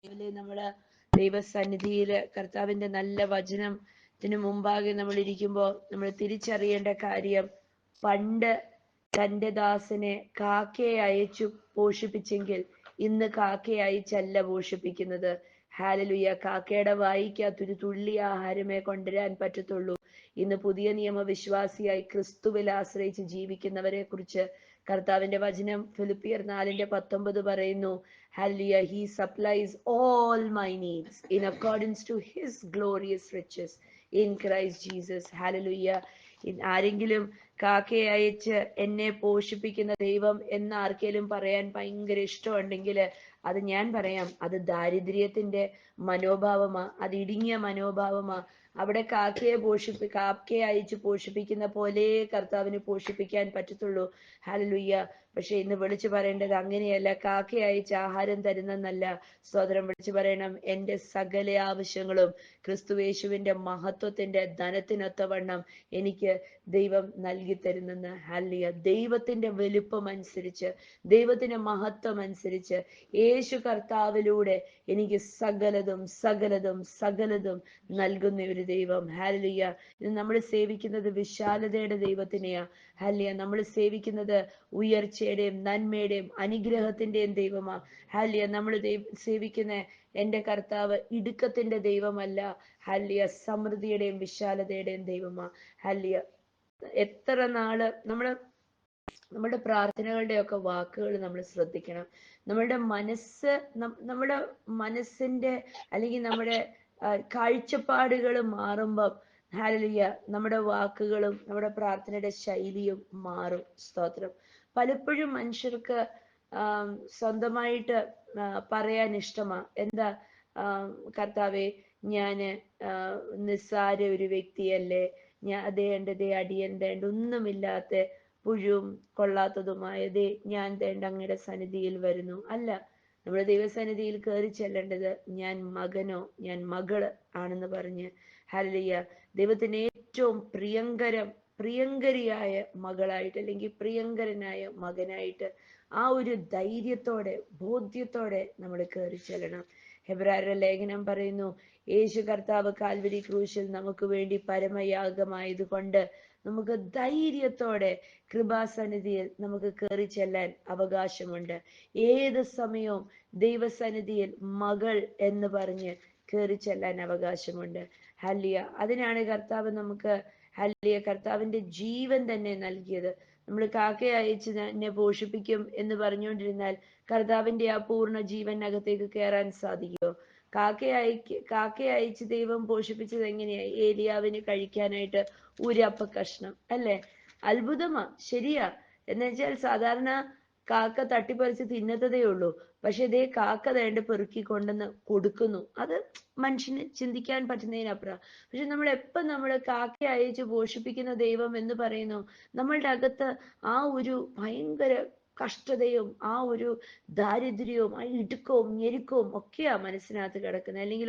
നമ്മള് ദൈവസന്നിധിയില് കർത്താവിന്റെ നല്ല വചനത്തിന് മുമ്പാകെ നമ്മൾ ഇരിക്കുമ്പോൾ നമ്മൾ തിരിച്ചറിയേണ്ട കാര്യം, പണ്ട് തന്റെ ദാസനെ കാക്കയെ അയച്ചു പോഷിപ്പിച്ചെങ്കിൽ ഇന്ന് കാക്കയെ അയച്ചല്ല പോഷിപ്പിക്കുന്നത്. ഹാലലുയ. കാക്കയുടെ വായിക്കകത്തൊരു തുള്ളി ആഹാരമേ കൊണ്ടുവരാൻ പറ്റത്തുള്ളൂ. ഇന്ന് പുതിയ നിയമ വിശ്വാസിയായി ക്രിസ്തുവിൽ ആശ്രയിച്ച് ജീവിക്കുന്നവരെ കുറിച്ച് കർത്താവിന്റെ വചനം ഫിലിപ്പിയർ 4:19 പറയുന്നു. Hallelujah. He supplies all my needs in accordance to his glorious riches in Christ Jesus. Hallelujah. ആരെങ്കിലും കാക്കയെ അയച്ച് എന്നെ പോഷിപ്പിക്കുന്ന ദൈവം എന്ന് ആർക്കെങ്കിലും പറയാൻ ഭയങ്കര ഇഷ്ടമുണ്ടെങ്കിൽ അത് ഞാൻ പറയാം, അത് ദാരിദ്ര്യത്തിന്റെ മനോഭാവമാ, അത് ഇടുങ്ങിയ മനോഭാവമാ. അവിടെ കാക്കയെ അയച്ച് പോഷിപ്പിക്കുന്ന പോലെ കർത്താവിന് പോഷിപ്പിക്കാൻ പറ്റത്തുള്ളൂ. ഹല്ലേലൂയ. പക്ഷെ ഇന്ന് വിളിച്ചു പറയേണ്ടത് അങ്ങനെയല്ല. കാക്കയെ അയച്ച് ആഹാരം തരുന്നെന്നല്ല. സ്തോത്രം. വിളിച്ചു പറയണം, എന്റെ സകല ആവശ്യങ്ങളും ക്രിസ്തുവേശുവിന്റെ മഹത്വത്തിന്റെ ധനത്തിനൊത്തവണ്ണം എനിക്ക് ദൈവം നൽകി തരുന്നെന്ന്. ഹല്ലേലൂയ. ദൈവത്തിന്റെ വലുപ്പം അനുസരിച്ച്, ദൈവത്തിന്റെ മഹത്വം അനുസരിച്ച് യേശു കർത്താവിലൂടെ എനിക്ക് സകലതും സകലതും സകലതും നൽകുന്ന ഒരു ദൈവം. ഹല്ലേലൂയ. ഇത് നമ്മൾ സേവിക്കുന്നത് വിശാലതയുടെ ദൈവത്തിനെയാ. ഹല്ലേലൂയ. നമ്മൾ സേവിക്കുന്നത് ഉയർച്ചയുടെയും നന്മയുടെയും അനുഗ്രഹത്തിന്റെയും ദൈവമാ. ഹല്ലേലൂയ. നമ്മൾ സേവിക്കുന്ന എന്റെ കർത്താവ് ഇടുക്കത്തിന്റെ ദൈവമല്ല. ഹല്ലേലൂയ. സമൃദ്ധിയുടെയും വിശാലതയുടെയും ദൈവമാ. ഹല്ലേലൂയ. എത്ര നാള് നമ്മുടെ പ്രാർത്ഥനകളുടെ ഒക്കെ വാക്കുകൾ നമ്മൾ ശ്രദ്ധിക്കണം. നമ്മുടെ മനസ്സിന്റെ അല്ലെങ്കിൽ നമ്മുടെ കാഴ്ചപ്പാടുകൾ മാറുമ്പം ഹല്ലേലൂയ നമ്മുടെ വാക്കുകളും നമ്മുടെ പ്രാർത്ഥനയുടെ ശൈലിയും മാറും. സ്തോത്രം. പലപ്പോഴും മനുഷ്യർക്ക് സ്വന്തമായിട്ട് പറയാൻ ഇഷ്ടമാ, എന്താ കർത്താവേ, ഞാന് നിസ്സാര ഒരു വ്യക്തിയല്ലേ, ഞാൻ അതേ അടിയൻ ഒന്നുമില്ലാത്ത പുഴുവും കൊള്ളാത്തതുമായതേ ഞാൻ അങ്ങയുടെ സന്നിധിയിൽ വരുന്നു. അല്ല, നമ്മുടെ ദൈവസന്നിധിയിൽ കയറി ചെല്ലേണ്ടത് ഞാൻ മകനോ ഞാൻ മകള് ആണെന്ന് പറഞ്ഞ് ഹല്ലേലൂയ ദൈവത്തിന് ഏറ്റവും പ്രിയങ്കരിയായ മകളായിട്ട് അല്ലെങ്കിൽ പ്രിയങ്കരനായ മകനായിട്ട് ആ ഒരു ധൈര്യത്തോടെ ബോധ്യത്തോടെ നമ്മൾ കയറി ചെല്ലണം. ഹെബ്രായരുടെ ലേഖനം പറയുന്നു, യേശു കർത്താവ് കാൽവരി ക്രൂശിൽ നമുക്ക് വേണ്ടി പരമയാഗമായത് കൊണ്ട് നമുക്ക് ധൈര്യത്തോടെ കൃപാസന്നിധിയിൽ നമുക്ക് കയറി ചെല്ലാൻ അവകാശമുണ്ട്. ഏത് സമയവും ദൈവസന്നിധിയിൽ മകൾ എന്ന് പറഞ്ഞ് കയറി ചെല്ലാൻ അവകാശമുണ്ട്. ഹല്ലേലൂയ. അതിനാണ് കർത്താവ് നമുക്ക് ഹല്ലേലൂയ കർത്താവിന്റെ ജീവൻ തന്നെ നൽകിയത്. നമ്മൾ കാക്കയെ അയച്ച് എന്നെ പോഷിപ്പിക്കും എന്ന് പറഞ്ഞുകൊണ്ടിരുന്നാൽ കർത്താവിന്റെ ആ പൂർണ്ണ ജീവനകത്തേക്ക് കയറാൻ സാധിക്കുമോ? കാക്കയെ അയച്ച് ദൈവം പോഷിപ്പിച്ചത് എങ്ങനെയാ? ഏലിയാവിന് കഴിക്കാനായിട്ട് ഒരപ്പ കഷ്ണം, അല്ലെ? അത്ഭുതമാ, ശരിയാ. എന്നുവെച്ചാൽ സാധാരണ കാക്ക തട്ടിപ്പറിച്ച് തിന്നത്തതേ ഉള്ളൂ. പക്ഷെ ഇതേ കാക്ക വേണ്ട പെറുക്കി കൊണ്ടെന്ന് കൊടുക്കുന്നു. അത് മനുഷ്യന് ചിന്തിക്കാൻ പറ്റുന്നതിനപ്പുറം. പക്ഷെ നമ്മൾ കാക്കയെ അയച്ച് പോഷിപ്പിക്കുന്ന ദൈവം എന്ന് പറയുന്നു, നമ്മളുടെ അകത്ത് ആ ഒരു ഭയങ്കര കഷ്ടതയും ആ ഒരു ദാരിദ്ര്യവും ആ ഇടുക്കവും ഞെരുക്കവും ഒക്കെയാ മനസ്സിനകത്ത് കിടക്കുന്നത്. അല്ലെങ്കിൽ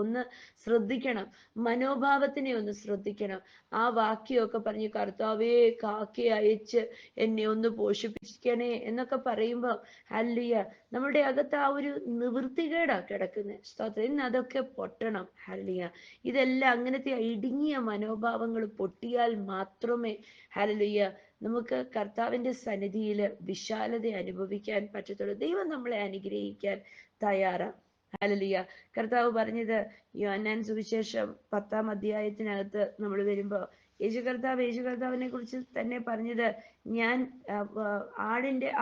ഒന്ന് ശ്രദ്ധിക്കണം, മനോഭാവത്തിനെ ഒന്ന് ശ്രദ്ധിക്കണം. ആ വാക്യമൊക്കെ പറഞ്ഞ് കർത്താവേ കാക്കയെ അയച്ച് എന്നെ ഒന്ന് പോഷിപ്പിക്കണേ എന്നൊക്കെ പറയുമ്പോൾ ഹല്ലേലൂയ നമ്മുടെ അകത്ത് ആ ഒരു നിവൃത്തികേടാ കിടക്കുന്നത്. സ്തോത്രം. ഇന്ന് അതൊക്കെ പൊട്ടണം. ഹല്ലേലൂയ. ഇതെല്ലാം അങ്ങനത്തെ ഇടുങ്ങിയ മനോഭാവങ്ങൾ പൊട്ടിയാൽ മാത്രമേ ഹല്ലേലൂയ നമുക്ക് കർത്താവിന്റെ സന്നിധിയിൽ വിശാലത അനുഭവിക്കാൻ പറ്റത്തുള്ളൂ. ദൈവം നമ്മളെ അനുഗ്രഹിക്കാൻ തയ്യാറാ. ഹല്ലേലൂയ. കർത്താവ് പറഞ്ഞത് യോഹന്നാൻ സുവിശേഷം 10-ാം അധ്യായത്തിനകത്ത് നമ്മൾ വരുമ്പോ യേശു കർത്താവിനെ കുറിച്ച് തന്നെ പറഞ്ഞത്, ഞാൻ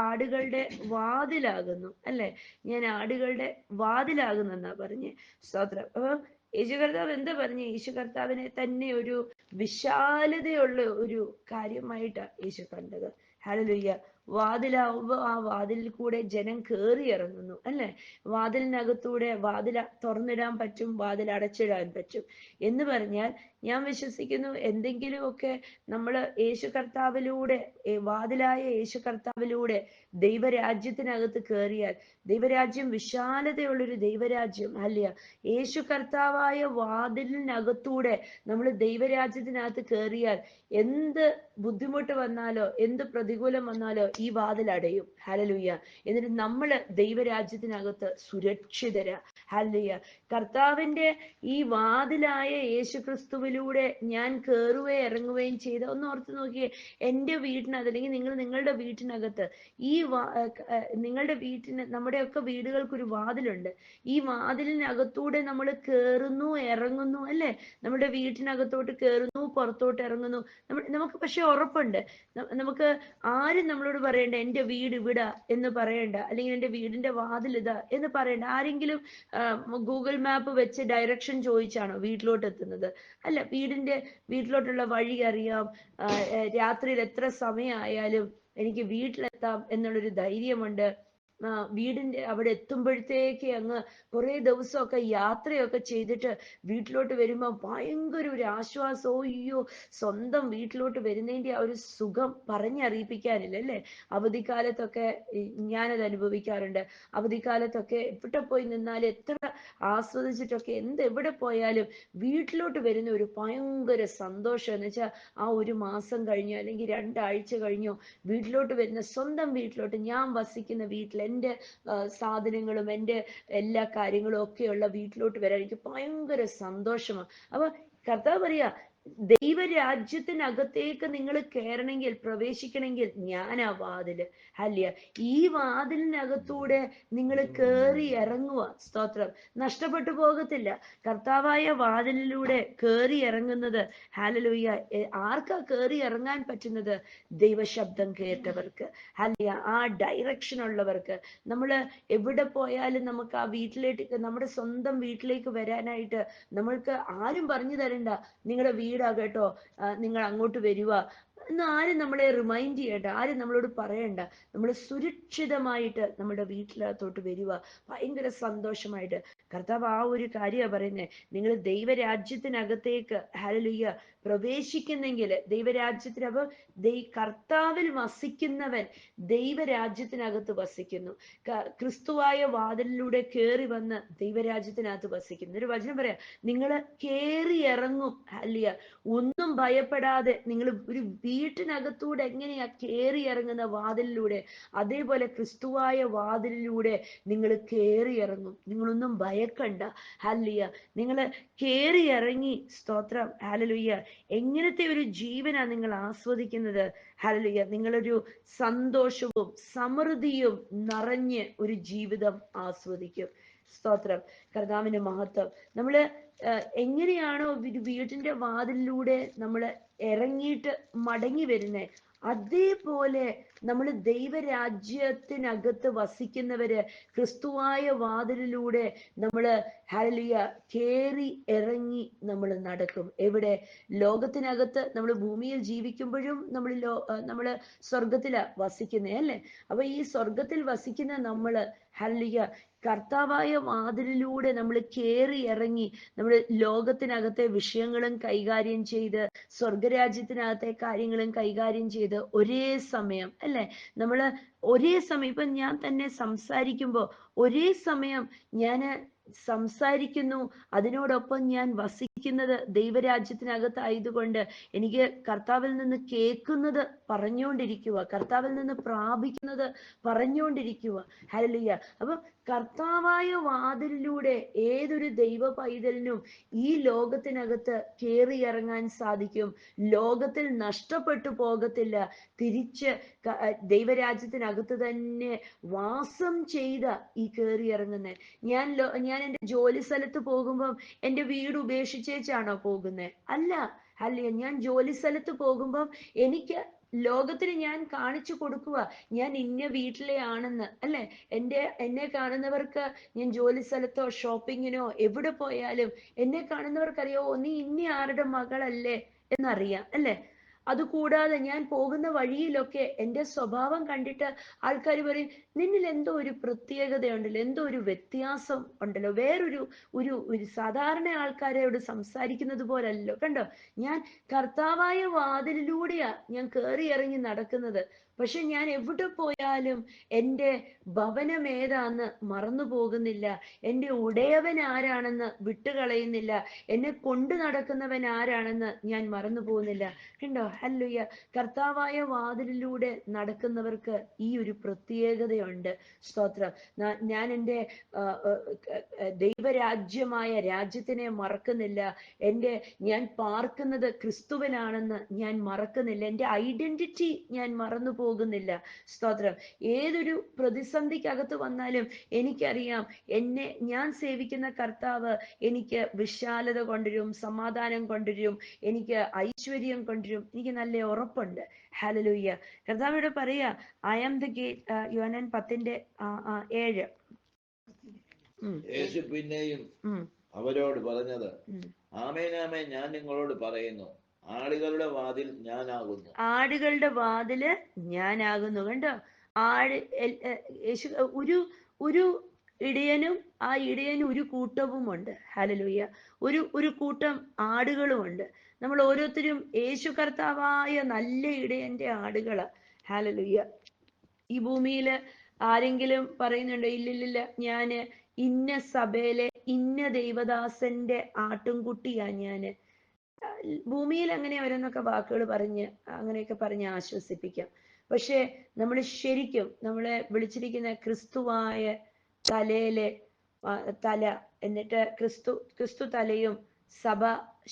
ആടുകളുടെ വാതിലാകുന്നു, അല്ലെ? ഞാൻ ആടുകളുടെ വാതിലാകുന്നെന്നാ പറഞ്ഞ്. സ്തോത്രം. അപ്പൊ യേശു കർത്താവ് എന്താ പറഞ്ഞു? യേശു കർത്താവിനെ തന്നെ ഒരു വിശാലതയുള്ള ഒരു കാര്യമായിട്ടാ യേശു കണ്ടത്. ഹല്ലേലൂയ. വാതിലാവുമ്പോ ആ വാതിലിൽ കൂടെ ജനം കയറി ഇറങ്ങുന്നു, അല്ലെ? വാതിലിനകത്തൂടെ വാതിൽ തുറന്നിടാൻ പറ്റും, വാതിൽ അടച്ചിടാൻ പറ്റും എന്ന് പറഞ്ഞാൽ ഞാൻ വിശ്വസിക്കുന്നു എന്തെങ്കിലുമൊക്കെ നമ്മൾ യേശു കർത്താവിലൂടെ, വാതിലായ യേശു കർത്താവിലൂടെ ദൈവരാജ്യത്തിനകത്ത് കയറിയാൽ, ദൈവരാജ്യം വിശാലതയുള്ളൊരു ദൈവരാജ്യം. അല്ലയ യേശു കർത്താവായ വാതിലിനകത്തൂടെ നമ്മൾ ദൈവരാജ്യത്തിനകത്ത് കയറിയാൽ എന്ത് ബുദ്ധിമുട്ട് വന്നാലോ എന്ത് പ്രതികൂലം വന്നാലോ ഈ വാതിൽ അടയും. ഹല്ലേലൂയ. എന്നിട്ട് നമ്മള് ദൈവരാജ്യത്തിനകത്ത് സുരക്ഷിതരാ. ഹല്ലേലൂയ. കർത്താവിന്റെ ഈ വാതിലായ യേശുക്രിസ്തുവിലൂടെ ഞാൻ കയറുകയും ഇറങ്ങുകയും ചെയ്ത, ഒന്ന് ഓർത്ത് നോക്കിയേ, എൻ്റെ വീട്ടിനകത്ത് അല്ലെങ്കിൽ നിങ്ങൾ നിങ്ങളുടെ വീട്ടിനകത്ത് ഈ നിങ്ങളുടെ വീട്ടിന്, നമ്മുടെയൊക്കെ വീടുകൾക്കൊരു വാതിലുണ്ട്. ഈ വാതിലിനകത്തൂടെ നമ്മൾ കയറുന്നു ഇറങ്ങുന്നു അല്ലേ? നമ്മുടെ വീട്ടിനകത്തോട്ട് കയറുന്നു, പുറത്തോട്ട് ഇറങ്ങുന്നു. നമുക്ക് പക്ഷെ ഉറപ്പുണ്ട്, നമുക്ക് ആരും നമ്മളോട് പറയണ്ട എൻ്റെ വീട് ഇവിടാ എന്ന് പറയണ്ട, അല്ലെങ്കിൽ എൻ്റെ വീടിന്റെ വാതിൽ ഇതാ എന്ന് പറയണ്ട. ആരെങ്കിലും ഗൂഗിൾ മാപ്പ് വെച്ച് ഡയറക്ഷൻ ചോദിച്ചാണോ വീട്ടിലോട്ട് എത്തുന്നത്? അല്ല, വീട്ടിലോട്ടുള്ള വഴി അറിയാം. രാത്രിയിൽ എത്ര സമയമായാലും എനിക്ക് വീട്ടിലെത്താം എന്നുള്ളൊരു ധൈര്യമുണ്ട്. വീടിന്റെ അവിടെ എത്തുമ്പോഴത്തേക്ക് അങ്ങ് കുറേ ദിവസമൊക്കെ യാത്രയൊക്കെ ചെയ്തിട്ട് വീട്ടിലോട്ട് വരുമ്പോൾ ഭയങ്കര ഒരു ആശ്വാസം. അയ്യോ, സ്വന്തം വീട്ടിലോട്ട് വരുന്നതിന്റെ ആ ഒരു സുഖം പറഞ്ഞറിയിപ്പിക്കാനില്ല അല്ലേ? അവധിക്കാലത്തൊക്കെ ഞാനത് അനുഭവിക്കാറുണ്ട്. അവധിക്കാലത്തൊക്കെ എവിടെ പോയി നിന്നാലും എത്ര ആസ്വദിച്ചിട്ടൊക്കെ എവിടെ പോയാലും വീട്ടിലോട്ട് വരുന്ന ഒരു ഭയങ്കര സന്തോഷം എന്ന് വെച്ചാൽ, ആ ഒരു മാസം കഴിഞ്ഞോ അല്ലെങ്കിൽ 2 ആഴ്ച കഴിഞ്ഞോ വീട്ടിലോട്ട് വരുന്ന, സ്വന്തം വീട്ടിലോട്ട്, ഞാൻ വസിക്കുന്ന വീട്ടിൽ എൻ്റെ സാധനങ്ങളും എൻ്റെ എല്ലാ കാര്യങ്ങളും ഒക്കെയുള്ള വീട്ടിലോട്ട് വരാൻ എനിക്ക് ഭയങ്കര സന്തോഷമാണ്. അപ്പൊ കർത്താവ് പറയാ, ദൈവരാജ്യത്തിനകത്തേക്ക് നിങ്ങൾ കയറണമെങ്കിൽ, പ്രവേശിക്കണമെങ്കിൽ ഞാനാ വാതില്. അല്ല, ഈ വാതിലിനകത്തൂടെ നിങ്ങൾ കയറി ഇറങ്ങുക. സ്തോത്രം. നഷ്ടപ്പെട്ടു പോകത്തില്ല. കർത്താവായ വാതിലിലൂടെ കയറി ഇറങ്ങുന്നത്, ഹല്ലേലൂയ, ആർക്കാ കയറി ഇറങ്ങാൻ പറ്റുന്നത്? ദൈവശബ്ദം കേട്ടവർക്ക്, അല്ല, ആ ഡയറക്ഷൻ ഉള്ളവർക്ക്. നമ്മൾ എവിടെ പോയാലും നമുക്ക് ആ വീട്ടിലേക്ക്, നമ്മുടെ സ്വന്തം വീട്ടിലേക്ക് വരാനായിട്ട് നമ്മൾക്ക് ആരും പറഞ്ഞു തരണ്ട, നിങ്ങളുടെ വീടാ കേട്ടോ, നിങ്ങൾ അങ്ങോട്ട് വരുക എന്ന് ആരും നമ്മളെ റിമൈൻഡ് ചെയ്യണ്ട, ആരും നമ്മളോട് പറയണ്ട. നമ്മൾ സുരക്ഷിതമായിട്ട് നമ്മുടെ വീട്ടിനകത്തോട്ട് വരിക, ഭയങ്കര സന്തോഷമായിട്ട്. കർത്താവ് ആ ഒരു കാര്യമാണ് പറയുന്നത്. നിങ്ങൾ ദൈവരാജ്യത്തിനകത്തേക്ക്, ഹല്ലേലൂയ, പ്രവേശിക്കുന്നെങ്കിൽ, ദൈവരാജ്യത്തിനകത്ത് കർത്താവിൽ വസിക്കുന്നവൻ ദൈവരാജ്യത്തിനകത്ത് വസിക്കുന്നു. ക്രിസ്തുവായ വാതിലിലൂടെ കയറി വന്ന് ദൈവരാജ്യത്തിനകത്ത് വസിക്കുന്നു. ഒരു വചനം പറയാം, നിങ്ങൾ കയറി ഇറങ്ങും. അല്ലയ, ഒന്നും ഭയപ്പെടാതെ നിങ്ങൾ ഒരു വീട്ടിനകത്തൂടെ എങ്ങനെയാ കയറി ഇറങ്ങുന്ന വാതിലിലൂടെ, അതേപോലെ ക്രിസ്തുവായ വാതിലിലൂടെ നിങ്ങൾ കയറി ഇറങ്ങും. നിങ്ങളൊന്നും ഭയക്കണ്ട. ഹല്ലേലൂയ. നിങ്ങൾ കയറി ഇറങ്ങി, സ്തോത്രം, ഹല്ലേലൂയ. എങ്ങനത്തെ ഒരു ജീവനാ നിങ്ങൾ ആസ്വദിക്കുന്നത്? ഹല്ലേലൂയ. നിങ്ങളൊരു സന്തോഷവും സമൃദ്ധിയും നിറഞ്ഞ് ഒരു ജീവിതം ആസ്വദിക്കും. സ്തോത്രം. കർത്താവിന്റെ മഹത്വം. നമ്മള് എങ്ങനെയാണോ വീട്ടിന്റെ വാതിലിലൂടെ നമ്മൾ ഇറങ്ങിയിട്ട് മടങ്ങി വരുന്നേ, അതേപോലെ നമ്മൾ ദൈവരാജ്യത്തിനകത്ത് വസിക്കുന്നവര് ക്രിസ്തുവായ വാതിലിലൂടെ നമ്മള്, ഹല്ലേലൂയ, കേറി ഇറങ്ങി നമ്മൾ നടക്കും. എവിടെ? ലോകത്തിനകത്ത്. നമ്മൾ ഭൂമിയിൽ ജീവിക്കുമ്പോഴും നമ്മള് സ്വർഗത്തിലാ വസിക്കുന്നേ അല്ലേ? അപ്പൊ ഈ സ്വർഗത്തിൽ വസിക്കുന്ന നമ്മള്, ഹല്ലേലൂയ, കർത്താവായ വാതിലിലൂടെ നമ്മൾ കേറി ഇറങ്ങി നമ്മൾ ലോകത്തിനകത്തെ വിഷയങ്ങളും കൈകാര്യം ചെയ്ത്, സ്വർഗരാജ്യത്തിനകത്തെ കാര്യങ്ങളും കൈകാര്യം ചെയ്ത് ഒരേ സമയം, അല്ലെ, നമ്മള് ഒരേ സമയം, ഇപ്പൊ ഞാൻ തന്നെ സംസാരിക്കുമ്പോ ഒരേ സമയം ഞാൻ സംസാരിക്കുന്നു, അതിനോടൊപ്പം ഞാൻ വസിക്കുന്നത് ദൈവരാജ്യത്തിനകത്തായതുകൊണ്ട് എനിക്ക് കർത്താവിൽ നിന്ന് കേൾക്കുന്നത് പറഞ്ഞുകൊണ്ടിരിക്കുക, കർത്താവിൽ നിന്ന് പ്രാപിക്കുന്നത് പറഞ്ഞുകൊണ്ടിരിക്കുക. ഹല്ലേലൂയ. അപ്പൊ കർത്താവായ വാതിലിലൂടെ ഏതൊരു ദൈവ പൈതലിനും ഈ ലോകത്തിനകത്ത് കയറി ഇറങ്ങാൻ സാധിക്കും. ലോകത്തിൽ നഷ്ടപ്പെട്ടു പോകത്തില്ല. തിരിച്ച് ദൈവരാജ്യത്തിനകത്ത് തന്നെ വാസം ചെയ്ത ഈ കയറി ഇറങ്ങുന്നത്. ഞാൻ എൻ്റെ ജോലി സ്ഥലത്ത് പോകുമ്പം എൻ്റെ വീട് ഉപേക്ഷിച്ചേച്ചാണോ പോകുന്നത്? അല്ല. അല്ല, ഞാൻ ജോലി സ്ഥലത്ത് പോകുമ്പം എനിക്ക് ലോകത്തിന് ഞാൻ കാണിച്ചു കൊടുക്കുക, ഞാൻ ഇന്ന വീട്ടിലെ ആണെന്ന്, അല്ലെ? എന്നെ കാണുന്നവർക്ക്, ഞാൻ ജോലി സ്ഥലത്തോ ഷോപ്പിങ്ങിനോ എവിടെ പോയാലും എന്നെ കാണുന്നവർക്കറിയോ, നീ ഇന്ന ആരുടെ മകളല്ലേ എന്നറിയാം, അല്ലെ? അതുകൂടാതെ ഞാൻ പോകുന്ന വഴിയിലൊക്കെ എൻ്റെ സ്വഭാവം കണ്ടിട്ട് ആൾക്കാർ പറയും, നിന്നിൽ എന്തോ ഒരു പ്രത്യേകതയുണ്ടല്ലോ, എന്തോ ഒരു വ്യത്യാസം ഉണ്ടല്ലോ, ഒരു സാധാരണ ആൾക്കാരോട് സംസാരിക്കുന്നത് പോലല്ലോ. കണ്ടോ, ഞാൻ കർത്താവായ വാതിലിലൂടെയാ ഞാൻ കയറി ഇറങ്ങി നടക്കുന്നത്. പക്ഷെ ഞാൻ എവിടെ പോയാലും എൻ്റെ ഭവനം ഏതാന്ന് മറന്നു പോകുന്നില്ല, എൻ്റെ ഉടയവൻ ആരാണെന്ന് വിട്ടുകളയുന്നില്ല, എന്നെ കൊണ്ടു നടക്കുന്നവൻ ആരാണെന്ന് ഞാൻ മറന്നു പോകുന്നില്ല. കണ്ടോ? ഹല്ലേലൂയ. കർത്താവായ വാതിലിലൂടെ നടക്കുന്നവർക്ക് ഈ ഒരു പ്രത്യേകതയുണ്ട്. സ്തോത്രം. ഞാൻ എൻ്റെ ദൈവരാജ്യമായ രാജ്യത്തിനെ മറക്കുന്നില്ല. ഞാൻ പാർക്കുന്നത് ക്രിസ്തുവിലാണെന്ന് ഞാൻ മറക്കുന്നില്ല. എൻ്റെ ഐഡന്റിറ്റി ഞാൻ മറന്നു പോകുന്നില്ല. സ്തോത്രം. ഏതൊരു പ്രതിസന്ധിക്കകത്ത് വന്നാലും എനിക്കറിയാം, ഞാൻ സേവിക്കുന്ന കർത്താവ് എനിക്ക് വിശാലത കൊണ്ടുവരും, സമാധാനം കൊണ്ടുവരും, എനിക്ക് ഐശ്വര്യം കൊണ്ടുവരും. എനിക്ക് നല്ല ഉറപ്പുണ്ട്. ഹല്ലേലൂയ. കർത്താവോട് പറയാ, ഐ ആം ദ ഗേറ്റ്. യോഹന്നാൻ 10:7. യേശു പിന്നെയും അവരോട് പറഞ്ഞത്, ആമേൻ ആമേൻ ഞാൻ നിങ്ങളോട് പറയുന്നു, ആടുകളുടെ വാതിൽ ഞാനാകുന്നു. ആടുകളുടെ വാതില് ഞാനാകുന്നു. കണ്ടോ? യേശു ഒരു ഇടയനും ആ ഇടയന് ഒരു കൂട്ടവുമുണ്ട്. ഹല്ലേലൂയ. ഒരു കൂട്ടം ആടുകളുമുണ്ട്. നമ്മൾ ഓരോരുത്തരും യേശു കർത്താവായ നല്ല ഇടയന്റെ ആടുകളാ. ഹല്ലേലൂയ. ഈ ഭൂമിയില് ആരെങ്കിലും പറയുന്നുണ്ടോ? ഇല്ലില്ല, ഞാന് ഇന്ന സഭയിലെ ഇന്ന ദൈവദാസന്റെ ആട്ടുംകുട്ടിയാ ഞാന്. ഭൂമിയിൽ അങ്ങനെ ഓരോന്നൊക്കെ വാക്കുകൾ അങ്ങനെയൊക്കെ പറഞ്ഞ് ആശ്വസിപ്പിക്കാം. പക്ഷെ നമ്മൾ ശരിക്കും നമ്മളെ വിളിച്ചിരിക്കുന്ന ക്രിസ്തുവായ തലയിലെ തല, എന്നിട്ട് ക്രിസ്തു തലയും സഭ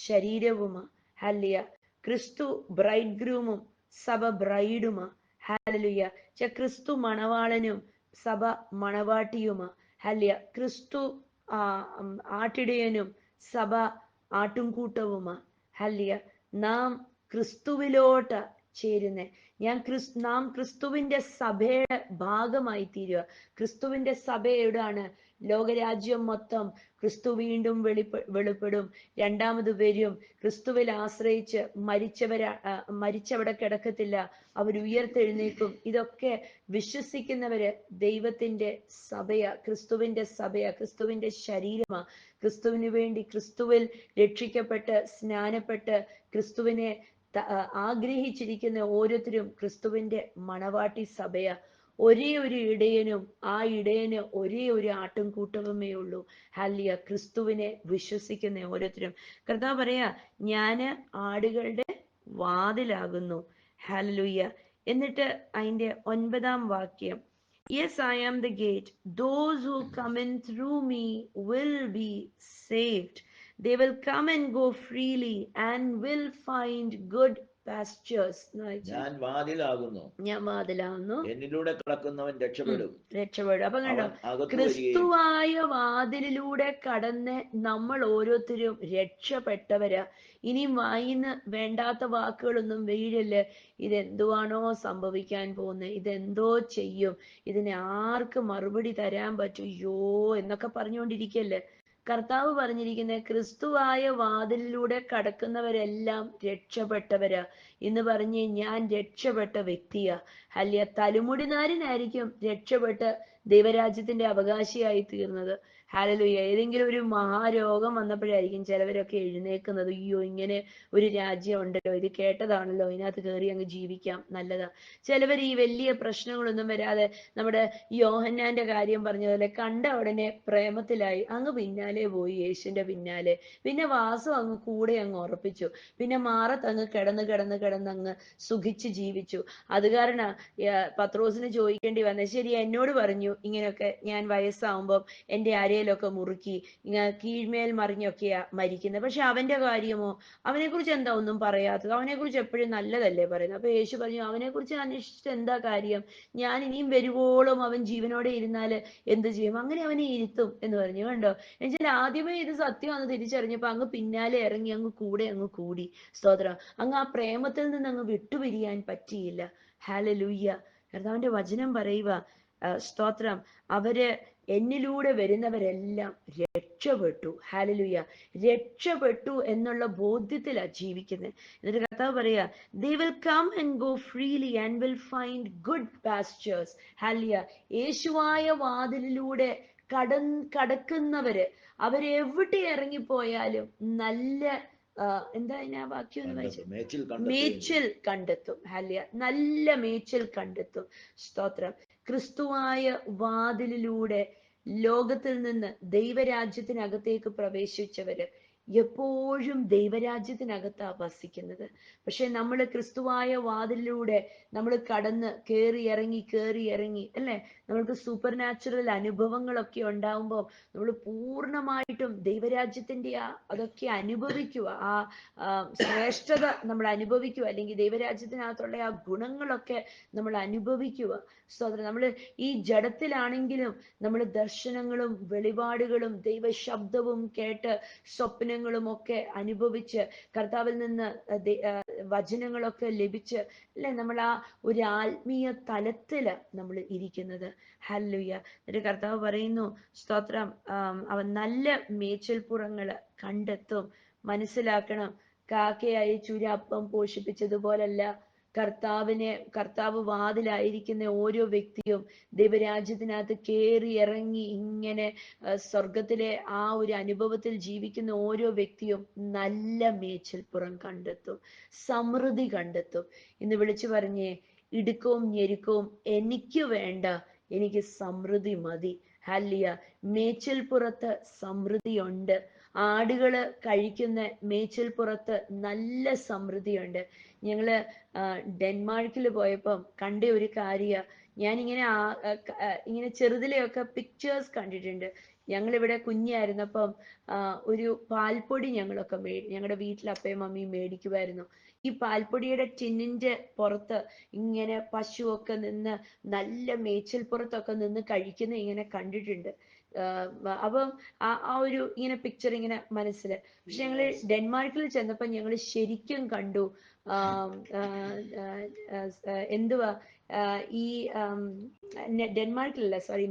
ശരീരവുമാ. ഹല്ലേലൂയ. ക്രിസ്തു ബ്രൈഡ് ഗ്രൂമും സഭ ബ്രൈഡുമാ. ഹല്ലേലൂയ. ക്രിസ്തു മണവാളനും സഭ മണവാട്ടിയുമാ. ഹല്ലേലൂയ. ക്രിസ്തു ആട്ടിടയനും സഭ ആട്ടുംകൂട്ടവുമാ. ഹല്ലേലൂയ. നാം ക്രിസ്തുവിലോട്ട് ചേരുന്നേ. നാം ക്രിസ്തുവിന്റെ സഭയുടെ ഭാഗമായി തീരുക. ക്രിസ്തുവിന്റെ സഭ എവിടാണ്? ലോകരാജ്യം മൊത്തം. ക്രിസ്തു വീണ്ടും വെളിപ്പെടും, രണ്ടാമത് വരും. ക്രിസ്തുവിൽ ആശ്രയിച്ച് മരിച്ചവിടെ കിടക്കത്തില്ല, അവർ ഉയർത്തെഴുന്നേൽക്കും. ഇതൊക്കെ വിശ്വസിക്കുന്നവര് ദൈവത്തിന്റെ സഭയാ, ക്രിസ്തുവിന്റെ സഭയാ, ക്രിസ്തുവിന്റെ ശരീരമാ. ക്രിസ്തുവിന് വേണ്ടി, ക്രിസ്തുവിൽ രക്ഷിക്കപ്പെട്ട് സ്നാനപ്പെട്ട് ക്രിസ്തുവിനെ ആഗ്രഹിച്ചിരിക്കുന്ന ഓരോരുത്തരും ക്രിസ്തുവിന്റെ മണവാട്ടി സഭയാ. ഒരേ ഒരു ഇടയനും ആ ഇടയന് ഒരേ ഒരു ആട്ടുംകൂട്ടവുമേ ഉള്ളൂ. ഹല്ലേലൂയ. ക്രിസ്തുവിനെ വിശ്വസിക്കുന്ന ഓരോരുത്തരും. കർത്താവ് പറയാ, ഞാന് ആടുകളുടെ വാതിലാകുന്നു. ഹല്ലേലൂയ. എന്നിട്ട് അതിന്റെ 9-ാം വാക്യം, yes, I am the gate. Those who come in through me will be saved. They will come and go freely and will find good pastures. ഞാൻ വാതിലാകുന്നു, ഞാൻ വാതിലാകുന്നു, എന്നിലൂടെ കടക്കുന്നവൻ രക്ഷപ്പെടും. അപ്പൊ കണ്ടോ? ക്രിസ്തുവായ വാതിലിലൂടെ കടന്ന് നമ്മൾ ഓരോരുത്തരും രക്ഷപ്പെട്ടവരാ. ഇനി വായിന്ന് വേണ്ടാത്ത വാക്കുകളൊന്നും വീഴല്. ഇതെന്തുവാണോ സംഭവിക്കാൻ പോകുന്നത്, ഇതെന്തോ ചെയ്യും, ഇതിനെ ആർക്ക് മറുപടി തരാൻ പറ്റും, യോ എന്നൊക്കെ പറഞ്ഞുകൊണ്ടിരിക്കല്ലേ. കർത്താവ് പറഞ്ഞിരിക്കുന്നത്, ക്രിസ്തുവായ വാതിലിലൂടെ കടക്കുന്നവരെല്ലാം രക്ഷപ്പെട്ടവരാ എന്ന് പറഞ്ഞ് ഞാൻ രക്ഷപ്പെട്ട വ്യക്തിയാ. അല്ല, തലമുടിനാരനായിരിക്കും രക്ഷപ്പെട്ട് ദൈവരാജ്യത്തിന്റെ അവകാശിയായി തീർന്നത്. ഹല്ലേലൂയ. ഏതെങ്കിലും ഒരു മഹാരോഗം വന്നപ്പോഴായിരിക്കും ചിലവരൊക്കെ എഴുന്നേക്കുന്നത്, അയ്യോ ഇങ്ങനെ ഒരു രാജ്യം ഉണ്ടല്ലോ, ഇത് കേട്ടതാണല്ലോ, ഇതിനകത്ത് കയറി അങ്ങ് ജീവിക്കാം, നല്ലതാ. ചിലവർ ഈ വലിയ പ്രശ്നങ്ങളൊന്നും വരാതെ നമ്മുടെ യോഹന്നാന്റെ കാര്യം പറഞ്ഞതുപോലെ കണ്ട ഉടനെ പ്രേമത്തിലായി അങ്ങ് പിന്നാലെ പോയി, യേശുവിന്റെ പിന്നാലെ. പിന്നെ വാസം അങ്ങ് കൂടെ അങ്ങ് ഉറപ്പിച്ചു. പിന്നെ മാറത്ത് അങ്ങ് കിടന്ന് സുഖിച്ച് ജീവിച്ചു. അത് കാരണം പത്രോസിന് ചോദിക്കേണ്ടി വന്നത്, ശരി എന്നോട് പറഞ്ഞു ഇങ്ങനെയൊക്കെ ഞാൻ വയസ്സാവുമ്പം എൻ്റെ അരയിലൊക്കെ മുറുക്കി കീഴ്മേൽ മറിഞ്ഞൊക്കെയാ മരിക്കുന്നത്, പക്ഷെ അവന്റെ കാര്യമോ, അവനെ കുറിച്ച് എന്താ ഒന്നും പറയാത്തത്, അവനെ കുറിച്ച് എപ്പോഴും നല്ലതല്ലേ പറയുന്നത്. അപ്പൊ യേശു പറഞ്ഞു, അവനെ കുറിച്ച് അന്വേഷിച്ചിട്ട് എന്താ കാര്യം, ഞാൻ ഇനിയും വരുവോളം അവൻ ജീവനോടെ ഇരുന്നാല് എന്ത് ചെയ്യും, അങ്ങനെ അവനെ ഇരുത്തും എന്ന് പറഞ്ഞു. കണ്ടോ? എന്നുവെച്ചാൽ ആദ്യമേ ഇത് സത്യമാണെന്ന് തിരിച്ചറിഞ്ഞപ്പോ അങ്ങ് പിന്നാലെ ഇറങ്ങി അങ്ങ് കൂടി. സ്തോത്രം. അങ്ങ് ആ പ്രേമത്തിൽ നിന്ന് അങ്ങ് വിട്ടുപിരിയാൻ പറ്റിയില്ല. ഹല്ലേലൂയ. കർത്താവിന്റെ വചനം പറയുക, സ്തോത്രം, അവര് എന്നിലൂടെ വരുന്നവരെല്ലാം രക്ഷപ്പെട്ടു. ഹല്ലേലൂയ. രക്ഷപ്പെട്ടു എന്നുള്ള ബോധ്യത്തിലാ ജീവിക്കുന്നത്. എന്നിട്ട് കർത്താവ് പറയാ, they will come and go freely and will find good pastures. Hallelujah. യേശുവായ വാതിലിലൂടെ കടക്കുന്നവര് അവരെവിടെ ഇറങ്ങിപ്പോയാലും നല്ല എന്താ അതിനാ വാക്യം ഒന്ന് വായിച്ചു? മേച്ചിൽ മേച്ചിൽ കണ്ടെത്തും. ഹല്യ, നല്ല മേച്ചിൽ കണ്ടെത്തും. സ്തോത്രം. ക്രിസ്തുവായ വാതിലിലൂടെ ലോകത്തിൽ നിന്ന് ദൈവരാജ്യത്തിനകത്തേക്ക് പ്രവേശിച്ചവര് എപ്പോഴും ദൈവരാജ്യത്തിനകത്താ വസിക്കുന്നത്. പക്ഷെ നമ്മൾ ക്രിസ്തുവായ വാതിലിലൂടെ നമ്മൾ കടന്ന് കയറി ഇറങ്ങി അല്ലെ, നമ്മൾക്ക് സൂപ്പർ നാച്ചുറൽ അനുഭവങ്ങളൊക്കെ ഉണ്ടാവുമ്പോൾ നമ്മൾ പൂർണ്ണമായിട്ടും ദൈവരാജ്യത്തിന്റെ അതൊക്കെ അനുഭവിക്കുക, ശ്രേഷ്ഠത നമ്മൾ അനുഭവിക്കുക, അല്ലെങ്കിൽ ദൈവരാജ്യത്തിനകത്തുള്ള ആ ഗുണങ്ങളൊക്കെ നമ്മൾ അനുഭവിക്കുക. സ്തോത്രം. നമ്മൾ ഈ ജഡത്തിലാണെങ്കിലും നമ്മൾ ദർശനങ്ങളും വെളിപാടുകളും ദൈവശബ്ദവും കേട്ട് സ്വപ്നങ്ങളും ഒക്കെ അനുഭവിച്ച് കർത്താവിൽ നിന്ന് വചനങ്ങളൊക്കെ ലഭിച്ച് അല്ലെ, നമ്മൾ ആ ഒരു ആത്മീയ തലത്തില് നമ്മൾ ഇരിക്കുന്നത്. ഹല്ലേലൂയ. എന്നിട്ട് കർത്താവ് പറയുന്നു, സ്തോത്രം, അവൻ നല്ല മേച്ചിൽപ്പുറങ്ങള് കണ്ടെത്തും. മനസ്സിലാക്കണം, കാക്കയായി ചുരാപ്പം പോഷിപ്പിച്ചതുപോലല്ല കർത്താവ് വാതിലായിരിക്കുന്ന ഓരോ വ്യക്തിയും ദൈവരാജ്യത്തിനകത്ത് കയറി ഇറങ്ങി ഇങ്ങനെ സ്വർഗത്തിലെ ആ ഒരു അനുഭവത്തിൽ ജീവിക്കുന്ന ഓരോ വ്യക്തിയും നല്ല മേച്ചിൽപ്പുറം കണ്ടെത്തും, സമൃദ്ധി കണ്ടെത്തും. ഇന്ന് വിളിച്ചു പറഞ്ഞേ, ഇടുക്കവും ഞെരുക്കവും എനിക്ക് വേണ്ട, എനിക്ക് സമൃദ്ധി മതി. ഹല്ലിയ. മേച്ചിൽപ്പുറത്ത് സമൃദ്ധിയുണ്ട്. ആടുകള് കഴിക്കുന്ന മേച്ചിൽപ്പുറത്ത് നല്ല സമൃദ്ധിയുണ്ട്. ഞങ്ങള് ഡെൻമാർക്കിൽ പോയപ്പം കണ്ട ഒരു കാര്യ, ഞാനിങ്ങനെ ഇങ്ങനെ ചെറുതിലെയൊക്കെ പിക്ചേഴ്സ് കണ്ടിട്ടുണ്ട്. ഞങ്ങളിവിടെ കുഞ്ഞായിരുന്നപ്പം ഒരു പാൽപ്പൊടി ഞങ്ങളുടെ വീട്ടിൽ അപ്പയും അമ്മയും മേടിക്കുമായിരുന്നു. ഈ പാൽപ്പൊടിയുടെ ടിന്നിന്റെ പുറത്ത് ഇങ്ങനെ പശുവൊക്കെ നിന്ന് നല്ല മേച്ചിൽപ്പുറത്തൊക്കെ നിന്ന് കഴിക്കുന്ന ഇങ്ങനെ കണ്ടിട്ടുണ്ട്. അപ്പം ആ ഒരു ഇങ്ങനെ പിക്ചർ ഇങ്ങനെ മനസ്സില്. പക്ഷെ ഞങ്ങള് ഡെൻമാർക്കിൽ ചെന്നപ്പോ ഞങ്ങൾ ശരിക്കും കണ്ടു, എന്തുവാ ഈ ഡെൻമാർക്കിലല്ല, സോറി,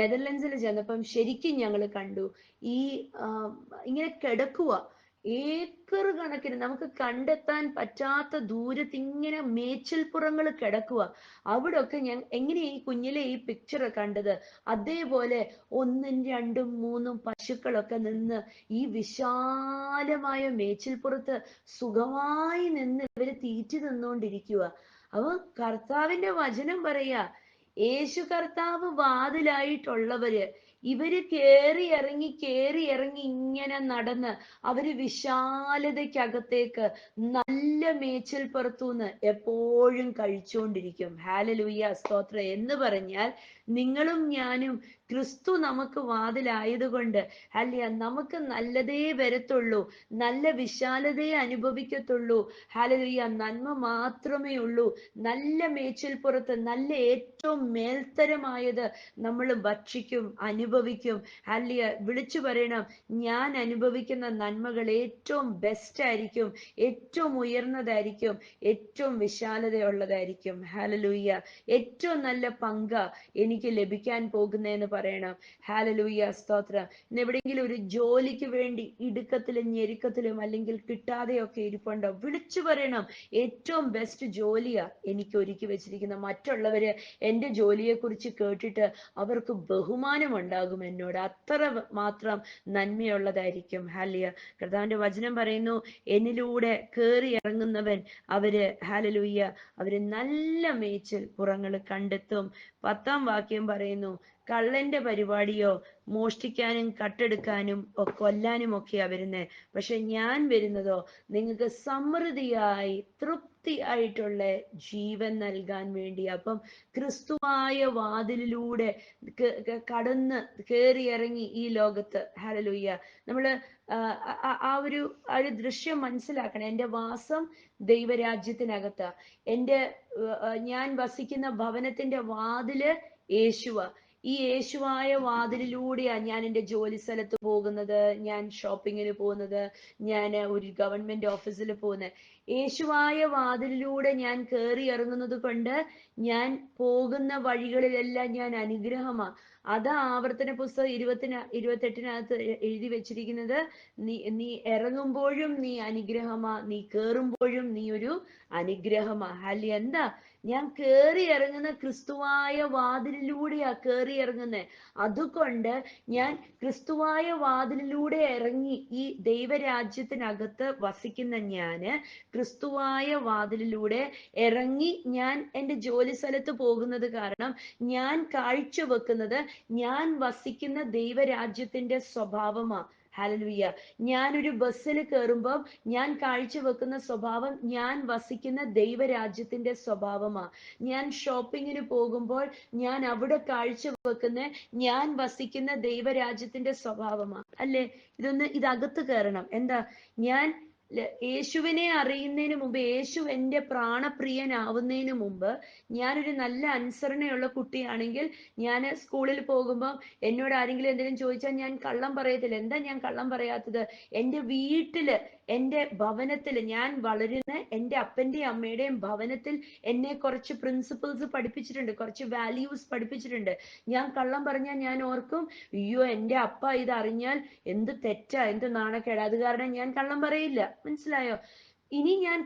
നെതർലൻഡ്സിൽ ചെന്നപ്പം ശരിക്കും ഞങ്ങൾ കണ്ടു ഈ ഇങ്ങനെ കിടക്കുക ഏക്കർ കണക്കിന് നമുക്ക് കണ്ടെത്താൻ പറ്റാത്ത ദൂരത്ത് ഇങ്ങനെ മേച്ചിൽപ്പുറങ്ങൾ കിടക്കുക. അവിടെ ഒക്കെ ഞാൻ എങ്ങനെയാ ഈ കുഞ്ഞിലെ ഈ പിക്ചർ കണ്ടത്, അതേപോലെ 1, 2, 3 പശുക്കളൊക്കെ നിന്ന് ഈ വിശാലമായ മേച്ചിൽപ്പുറത്ത് സുഖമായി നിന്ന് ഇവര് തീറ്റി നിന്നുകൊണ്ടിരിക്കുക. അപ്പൊ കർത്താവിന്റെ വചനം പറയാ, യേശു കർത്താവ് വാതിലായിട്ടുള്ളവര് ഇവര് കേറി ഇറങ്ങി ഇങ്ങനെ നടന്ന് അവര് വിശാലതയ്ക്കകത്തേക്ക് നല്ല മേച്ചിൽപ്പുറത്തുനിന്ന് എപ്പോഴും കഴിച്ചുകൊണ്ടിരിക്കും. ഹല്ലേലൂയ, സ്തോത്രം. എന്ന് പറഞ്ഞാൽ നിങ്ങളും ഞാനും ക്രിസ്തു നമുക്ക് വാതിലായതുകൊണ്ട് ഹല്ലേലൂയ, നമുക്ക് നല്ലതേ വരത്തുള്ളൂ, നല്ല വിശാലതയെ അനുഭവിക്കത്തുള്ളൂ. ഹല്ലേലൂയ, നന്മ മാത്രമേ ഉള്ളൂ. നല്ല മേച്ചിൽപ്പുറത്ത് നല്ല ഏറ്റവും മേൽത്തരമായത് നമ്മൾ ഭക്ഷിക്കും, അനുഭവിക്കും. ഹല്ലേലൂയ. വിളിച്ചു പറയണം, ഞാൻ അനുഭവിക്കുന്ന നന്മകൾ ഏറ്റവും ബെസ്റ്റ് ആയിരിക്കും, ഏറ്റവും ഉയർന്നതായിരിക്കും, ഏറ്റവും വിശാലതയുള്ളതായിരിക്കും. ഹല്ലേലൂയ. ഏറ്റവും നല്ല പങ്ക എനിക്ക് ലഭിക്കാൻ പോകുന്നതെന്ന് പറയണം. ഹല്ലേലൂയ, സ്തോത്രം. ഇന്ന് എവിടെയെങ്കിലും ഒരു ജോലിക്ക് വേണ്ടി ഇടുക്കത്തിലും ഞെരുക്കത്തിലും അല്ലെങ്കിൽ കിട്ടാതെയൊക്കെ ഇരിപ്പുണ്ടോ, വിളിച്ചു പറയണം, ഏറ്റവും ബെസ്റ്റ് ജോലിയാ എനിക്ക് ഒരുക്കി വെച്ചിരിക്കുന്ന. മറ്റുള്ളവര് എൻ്റെ ജോലിയെ കുറിച്ച് കേട്ടിട്ട് അവർക്ക് ബഹുമാനം ഉണ്ടാകും എന്നോട്, അത്ര മാത്രം നന്മയുള്ളതായിരിക്കും. ഹല്ലേലൂയ. കർത്താവിന്റെ വചനം പറയുന്നു, എന്നിലൂടെ കേറി ഇറങ്ങുന്നവൻ ഹല്ലേലൂയ, അവര് നല്ല മേച്ചിൽ പുറങ്ങൾ കണ്ടെത്തും. 10-ാം വാക്യം പറയുന്നു, കള്ളന്റെ പരിപാടിയോ മോഷ്ടിക്കാനും കട്ടെടുക്കാനും കൊല്ലാനും ഒക്കെയാ വരുന്നത്, പക്ഷെ ഞാൻ വരുന്നതോ നിങ്ങൾക്ക് സമൃദ്ധിയായി തൃപ്തിയായിട്ടുള്ള ജീവൻ നൽകാൻ വേണ്ടി. അപ്പം ക്രിസ്തുവായ വാതിലിലൂടെ കടന്ന് കയറി ഇറങ്ങി ഈ ലോകത്ത്, ഹല്ലേലൂയ, നമ്മള് ആ ഒരു ദൃശ്യം മനസ്സിലാക്കണം. എൻ്റെ വാസം ദൈവരാജ്യത്തിനകത്താ. ഞാൻ വസിക്കുന്ന ഭവനത്തിന്റെ വാതില് യേശുവാ. ഈ യേശുവായ വാതിലിലൂടെയാ ഞാൻ എൻ്റെ ജോലി സ്ഥലത്ത് പോകുന്നത്, ഞാൻ ഷോപ്പിങ്ങിന് പോകുന്നത്, ഞാൻ ഒരു ഗവൺമെന്റ് ഓഫീസിൽ പോകുന്നത്. യേശുവായ വാതിലിലൂടെ ഞാൻ കയറി ഇറങ്ങുന്നത് കൊണ്ട് ഞാൻ പോകുന്ന വഴികളിലെല്ലാം ഞാൻ അനുഗ്രഹമാ. അതാ ആവർത്തന പുസ്തകം 28-നകത്ത് എഴുതി വെച്ചിരിക്കുന്നത്. നീ ഇറങ്ങുമ്പോഴും നീ അനുഗ്രഹമാ, നീ കേറുമ്പോഴും നീ ഒരു അനുഗ്രഹമാ. ഹല്ലേലൂയ. എന്താ? ഞാൻ കേറി ഇറങ്ങുന്ന ക്രിസ്തുവായ വാതിലിലൂടെയാ കേറി ഇറങ്ങുന്നത്. അതുകൊണ്ട് ഞാൻ ക്രിസ്തുവായ വാതിലിലൂടെ ഇറങ്ങി ഈ ദൈവരാജ്യത്തിനകത്ത് വസിക്കുന്ന ഞാന് ക്രിസ്തുവായ വാതിലിലൂടെ ഇറങ്ങി ഞാൻ എൻ്റെ ജോലി സ്ഥലത്ത് പോകുന്നത് കാരണം ഞാൻ കാഴ്ചവെക്കുന്നത് ഞാൻ വസിക്കുന്ന ദൈവരാജ്യത്തിന്റെ സ്വഭാവമാ. ഹല്ലേലൂയ. ഞാനൊരു ബസ്സിൽ കയറുമ്പോൾ ഞാൻ കാഴ്ചവെക്കുന്ന സ്വഭാവം ഞാൻ വസിക്കുന്ന ദൈവരാജ്യത്തിന്റെ സ്വഭാവമാ. ഞാൻ ഷോപ്പിങ്ങിന് പോകുമ്പോൾ ഞാൻ അവിടെ കാഴ്ചവെക്കുന്ന ഞാൻ വസിക്കുന്ന ദൈവരാജ്യത്തിന്റെ സ്വഭാവമാ. അല്ലേ? ഇതകത്ത് കയറണം. എന്താ? ഞാൻ യേശുവിനെ അറിയുന്നതിന് മുമ്പ്, യേശു എൻ്റെ പ്രാണപ്രിയനാവുന്നതിന് മുമ്പ് ഞാനൊരു നല്ല അനുസരണയുള്ള കുട്ടിയാണെങ്കിൽ ഞാൻ സ്കൂളിൽ പോകുമ്പോൾ എന്നോട് ആരെങ്കിലും എന്തെങ്കിലും ചോദിച്ചാൽ ഞാൻ കള്ളം പറയത്തില്ല. എന്താ ഞാൻ കള്ളം പറയാത്തത്? എൻ്റെ വീട്ടില്, എൻ്റെ ഭവനത്തിൽ, ഞാൻ വളരുന്ന എൻ്റെ അപ്പൻ്റെയും അമ്മയുടെയും ഭവനത്തിൽ എന്നെ കുറച്ച് പ്രിൻസിപ്പിൾസ് പഠിപ്പിച്ചിട്ടുണ്ട്, കുറച്ച് വാല്യൂസ് പഠിപ്പിച്ചിട്ടുണ്ട്. ഞാൻ കള്ളം പറഞ്ഞാൽ ഞാൻ ഓർക്കും, അയ്യോ എൻ്റെ അപ്പ ഇത് അറിഞ്ഞാൽ എന്ത് തെറ്റാ, എന്ത് നാണക്കേടാ, അത് കാരണം ഞാൻ കള്ളം പറയില്ല. മനസ്സിലായോ? ഇനി ഞാൻ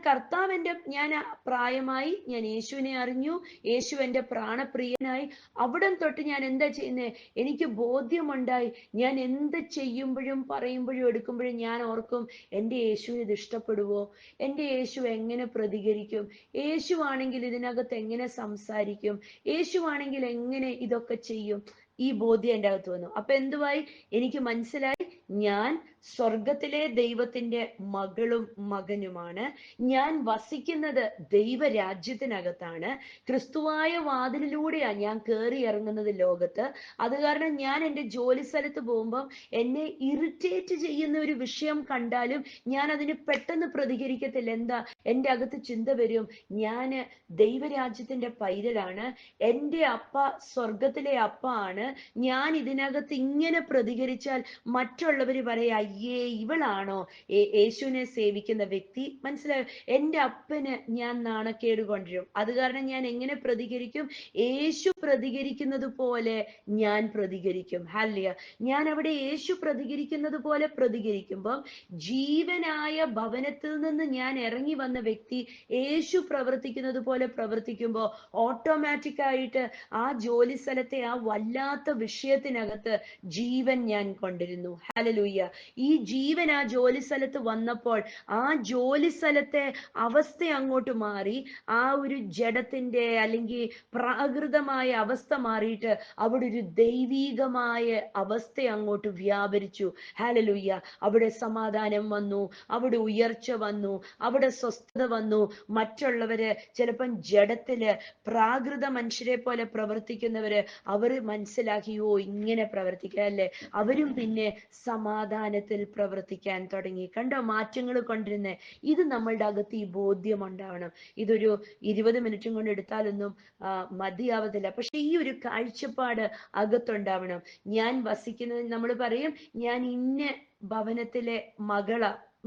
ഞാൻ പ്രായമായി, ഞാൻ യേശുവിനെ അറിഞ്ഞു, യേശു എൻ്റെ പ്രാണപ്രിയനായി. അവിടം തൊട്ട് ഞാൻ എന്താ ചെയ്യുന്നത്? എനിക്ക് ബോധ്യമുണ്ടായി. ഞാൻ എന്ത് ചെയ്യുമ്പോഴും പറയുമ്പോഴും എടുക്കുമ്പോഴും ഞാൻ ഓർക്കും, എൻ്റെ യേശുവിന് ഇത് ഇഷ്ടപ്പെടുവോ? എൻ്റെ യേശു എങ്ങനെ പ്രതികരിക്കും? യേശു ആണെങ്കിൽ ഇതിനകത്ത് എങ്ങനെ സംസാരിക്കും? യേശു ആണെങ്കിൽ എങ്ങനെ ഇതൊക്കെ ചെയ്യും? ഈ ബോധ്യം എൻ്റെ അകത്ത് വന്നു. അപ്പൊ എന്തുവായി? എനിക്ക് മനസ്സിലായി, ഞാൻ സ്വർഗത്തിലെ ദൈവത്തിന്റെ മകളും മകനുമാണ്. ഞാൻ വസിക്കുന്നത് ദൈവരാജ്യത്തിനകത്താണ്. ക്രിസ്തുവായ വാതിലിലൂടെയാ ഞാൻ കയറി ഇറങ്ങുന്നത് ലോകത്ത്. അത് കാരണം ഞാൻ എൻ്റെ ജോലി സ്ഥലത്ത് പോകുമ്പം എന്നെ ഇറിറ്റേറ്റ് ചെയ്യുന്ന ഒരു വിഷയം കണ്ടാലും ഞാൻ അതിന് പെട്ടെന്ന് പ്രതികരിക്കത്തില്ല. എന്താ? എൻ്റെ അകത്ത് ചിന്ത വരും, ഞാന് ദൈവരാജ്യത്തിന്റെ പൈതലാണ്, എൻ്റെ അപ്പ സ്വർഗത്തിലെ അപ്പ ആണ്. ഞാൻ ഇതിനകത്ത് ഇങ്ങനെ പ്രതികരിച്ചാൽ മറ്റുള്ളവര് പറയാ, അയ്യേ ഇവളാണോ യേശുവിനെ സേവിക്കുന്ന വ്യക്തി? മനസ്സിലായോ? എൻ്റെ അപ്പന് ഞാൻ നാണക്കേട് കൊണ്ടുവരും. അത് കാരണം ഞാൻ എങ്ങനെ പ്രതികരിക്കും? യേശു പ്രതികരിക്കുന്നത് പോലെ ഞാൻ പ്രതികരിക്കും. ഹല്ലേലൂയ. ഞാൻ അവിടെ യേശു പ്രതികരിക്കുന്നത് പോലെ പ്രതികരിക്കുമ്പം ജീവനായ ഭവനത്തിൽ നിന്ന് ഞാൻ ഇറങ്ങി വന്ന വ്യക്തി യേശു പ്രവർത്തിക്കുന്നത് പോലെ പ്രവർത്തിക്കുമ്പോൾ ഓട്ടോമാറ്റിക് ആയിട്ട് ആ ജോലി സ്ഥലത്തെ ആ വല്ലാത്ത വിഷയത്തിനകത്ത് ജീവൻ ഞാൻ കൊണ്ടിരുന്നു. ഹല്ലേലൂയ. ഈ ജീവൻ ആ ജോലി സ്ഥലത്ത് വന്നപ്പോൾ ആ ജോലി സ്ഥലത്തെ അവസ്ഥ അങ്ങോട്ട് മാറി. ആ ഒരു ജഡത്തിന്റെ അല്ലെങ്കിൽ പ്രാകൃതമായ അവസ്ഥ മാറിയിട്ട് അവിടെ ഒരു ദൈവീകമായ അവസ്ഥ അങ്ങോട്ട് വ്യാപരിച്ചു. ഹല്ലേലൂയ. അവിടെ സമാധാനം വന്നു, അവിടെ ഉയർച്ച വന്നു, അവിടെ സ്വസ്ഥത വന്നു. മറ്റുള്ളവര് ചിലപ്പം ജഡത്തില് പ്രാകൃത മനുഷ്യരെ പോലെ പ്രവർത്തിക്കുന്നവര് അവര് മനസ്സിലാക്കിയോ ഇങ്ങനെ പ്രവർത്തിക്കുക അല്ലേ, അവരും പിന്നെ സമാധാനത്തിൽ പ്രവർത്തിക്കാൻ തുടങ്ങി. കണ്ടോ മാറ്റങ്ങൾ കൊണ്ടിരുന്നേ? ഇത് നമ്മളുടെ അകത്ത് ഈ ബോധ്യം ഉണ്ടാവണം. ഇതൊരു 20 മിനിറ്റും കൊണ്ട് എടുത്താലൊന്നും മതിയാവത്തില്ല. പക്ഷെ ഈ ഒരു കാഴ്ചപ്പാട് അകത്തുണ്ടാവണം. ഞാൻ വസിക്കുന്നത്, നമ്മൾ പറയും ഞാൻ ഇന്ന ഭവനത്തിലെ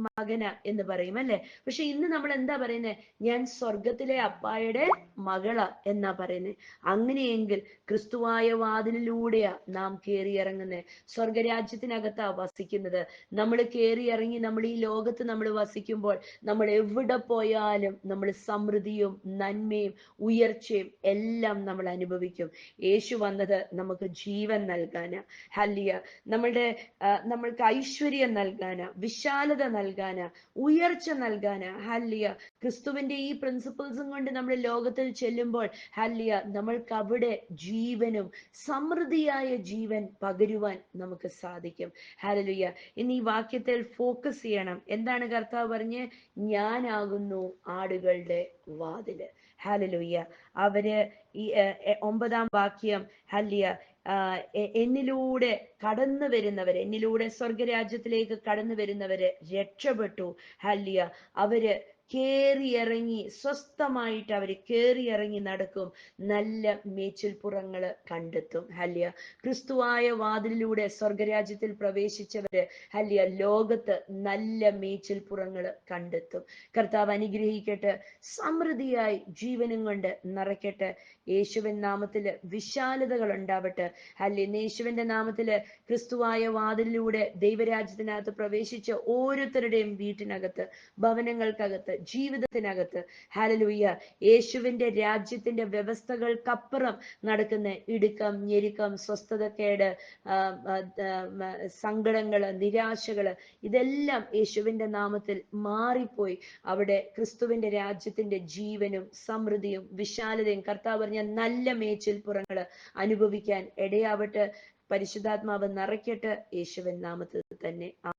മകന എന്ന് പറയും അല്ലെ. പക്ഷെ ഇന്ന് നമ്മൾ എന്താ പറയുന്നത്? ഞാൻ സ്വർഗത്തിലെ അപ്പായുടെ മകള എന്നാ പറയുന്നത്. അങ്ങനെയെങ്കിൽ ക്രിസ്തുവായ വാതിലിലൂടെയാ നാം കയറി ഇറങ്ങുന്നത്. സ്വർഗരാജ്യത്തിനകത്താ വസിക്കുന്നത്. നമ്മൾ കയറി ഇറങ്ങി നമ്മൾ ഈ ലോകത്ത് നമ്മൾ വസിക്കുമ്പോൾ നമ്മൾ എവിടെ പോയാലും നമ്മൾ സമൃദ്ധിയും നന്മയും ഉയർച്ചയും എല്ലാം നമ്മൾ അനുഭവിക്കും. യേശു വന്നത് നമുക്ക് ജീവൻ നൽകാനാ. ഹല്ലേലൂയ. നമ്മൾക്ക് ഐശ്വര്യം നൽകാനാ, വിശാലത നൽകാനാ, ഉയർച്ച നൽകാനാ. ഹല്ലേലൂയ. ക്രിസ്തുവിന്റെ ഈ പ്രിൻസിപ്പിൾസും കൊണ്ട് നമ്മൾ ലോകത്തിൽ ചെല്ലുമ്പോൾ ഹല്ലേലൂയ നമ്മൾക്ക് അവിടെ ജീവനും സമൃദ്ധിയായ ജീവൻ പകരുവാൻ നമുക്ക് സാധിക്കും. ഹല്ലേലൂയ. ഇനി ഈ വാക്യത്തിൽ ഫോക്കസ് ചെയ്യണം. എന്താണ് കർത്താവ് പറഞ്ഞ്? ഞാനാകുന്നു ആടുകളുടെ വാതില്. ഹല്ലേലൂയ. അവര് ഈ 9-ാം വാക്യം, ഹല്ലേലൂയ, എന്നിലൂടെ കടന്നു വരുന്നവര്, എന്നിലൂടെ സ്വർഗരാജ്യത്തിലേക്ക് കടന്നു വരുന്നവര് രക്ഷപ്പെട്ടു. ഹല്ലേലൂയ. അവര് കേറിയിറങ്ങി സ്വസ്ഥമായിട്ട് അവർ കേറിയിറങ്ങി നടക്കും. നല്ല മേച്ചിൽപ്പുറങ്ങള് കണ്ടെത്തും. ഹല്യ. ക്രിസ്തുവായ വാതിലിലൂടെ സ്വർഗരാജ്യത്തിൽ പ്രവേശിച്ചവര് ഹല്യ ലോകത്ത് നല്ല മേച്ചിൽപ്പുറങ്ങള് കണ്ടെത്തും. കർത്താവ് അനുഗ്രഹിക്കട്ടെ. സമൃദ്ധിയായി ജീവനും കൊണ്ട് നിറയ്ക്കട്ടെ. യേശുവിൻ നാമത്തില് വിശാലതകൾ ഉണ്ടാവട്ടെ. ഹല്യ. യേശുവിന്റെ നാമത്തില് ക്രിസ്തുവായ വാതിലിലൂടെ ദൈവരാജ്യത്തിനകത്ത് പ്രവേശിച്ച ഓരോരുത്തരുടെയും വീട്ടിനകത്ത്, ഭവനങ്ങൾക്കകത്ത്, ജീവിതത്തിനകത്ത് ഹല്ലേലൂയ യേശുവിന്റെ രാജ്യത്തിന്റെ വ്യവസ്ഥകൾക്കപ്പുറം നടക്കുന്ന ഇടുക്കം, ഞെരുക്കം, സ്വസ്ഥതക്കേട്, സങ്കടങ്ങള്, നിരാശകള്, ഇതെല്ലാം യേശുവിന്റെ നാമത്തിൽ മാറിപ്പോയി അവിടെ ക്രിസ്തുവിന്റെ രാജ്യത്തിന്റെ ജീവനും സമൃദ്ധിയും വിശാലതയും കർത്താവ് പറഞ്ഞ നല്ല മേച്ചിൽപ്പുറങ്ങള് അനുഭവിക്കാൻ ഇടയാവട്ടെ. പരിശുദ്ധാത്മാവ് നിറയ്ക്കട്ടെ. യേശുവിൻ നാമത്തിൽ തന്നെ.